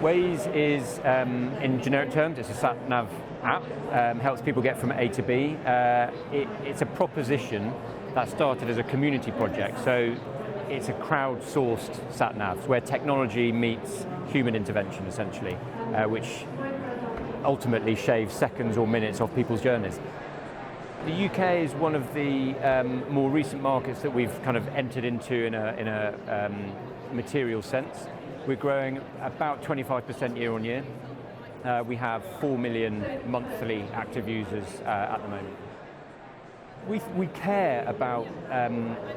Waze is, in generic terms, it's a sat-nav app, helps people get from A to B. It's a proposition that started as a community project, so it's a crowd-sourced sat-nav, where technology meets human intervention, essentially, which ultimately shaves seconds or minutes off people's journeys. The UK is one of the more recent markets that we've kind of entered into in a material sense. We're growing about 25% year on year. We have 4 million monthly active users at the moment. We care about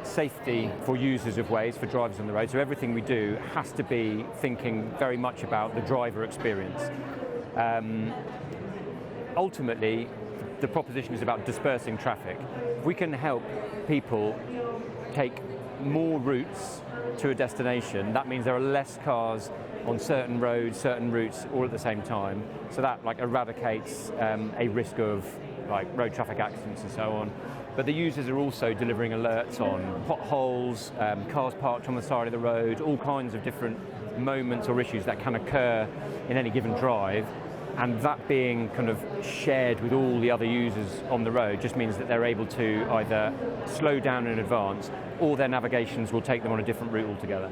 safety for users of Waze, for drivers on the road, so everything we do has to be thinking very much about the driver experience. Ultimately, the proposition is about dispersing traffic. If we can help people take more routes to a destination, that means there are less cars on certain roads, certain routes, all at the same time. So that eradicates a risk of road traffic accidents and so on. But the users are also delivering alerts on potholes, cars parked on the side of the road, all kinds of different moments or issues that can occur in any given drive. And that being kind of shared with all the other users on the road just means that they're able to either slow down in advance or their navigations will take them on a different route altogether.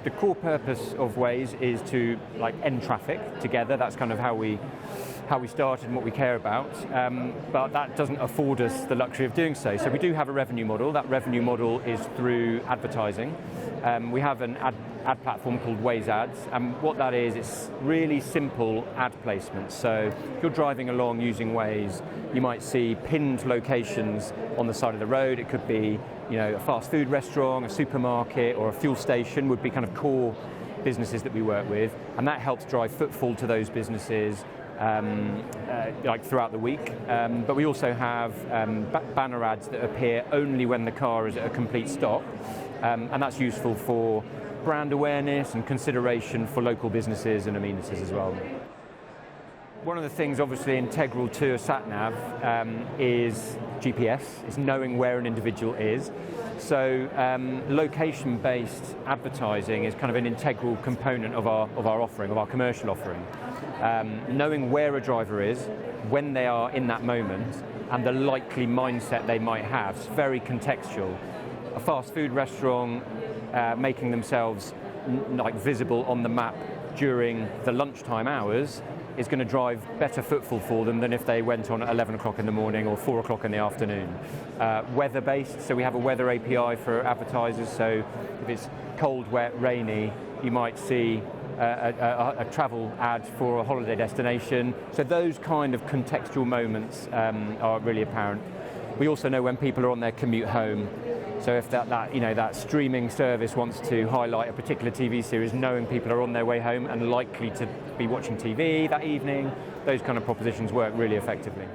The core purpose of Waze is to end traffic together. That's kind of how we started and what we care about, but that doesn't afford us the luxury of doing so. So we do have a revenue model. That revenue model is through advertising. We have an ad platform called Waze Ads, and what that is, it's really simple ad placements. So if you're driving along using Waze, you might see pinned locations on the side of the road. It could be a fast food restaurant, a supermarket, or a fuel station would be kind of core businesses that we work with, and that helps drive footfall to those businesses throughout the week. But we also have banner ads that appear only when the car is at a complete stop, and that's useful for brand awareness and consideration for local businesses and amenities as well. One of the things obviously integral to a sat-nav is GPS, is knowing where an individual is. So location-based advertising is kind of an integral component of our offering, of our commercial offering. Knowing where a driver is, when they are in that moment, and the likely mindset they might have. It's very contextual. A fast food restaurant making themselves visible on the map during the lunchtime hours is going to drive better footfall for them than if they went on at 11 o'clock in the morning or 4 o'clock in the afternoon. Weather-based, so we have a weather API for advertisers, so if it's cold, wet, rainy, you might see a travel ad for a holiday destination. So those kind of contextual moments are really apparent. We also know when people are on their commute home. So if that streaming service wants to highlight a particular TV series, knowing people are on their way home and likely to be watching TV that evening, those kind of propositions work really effectively.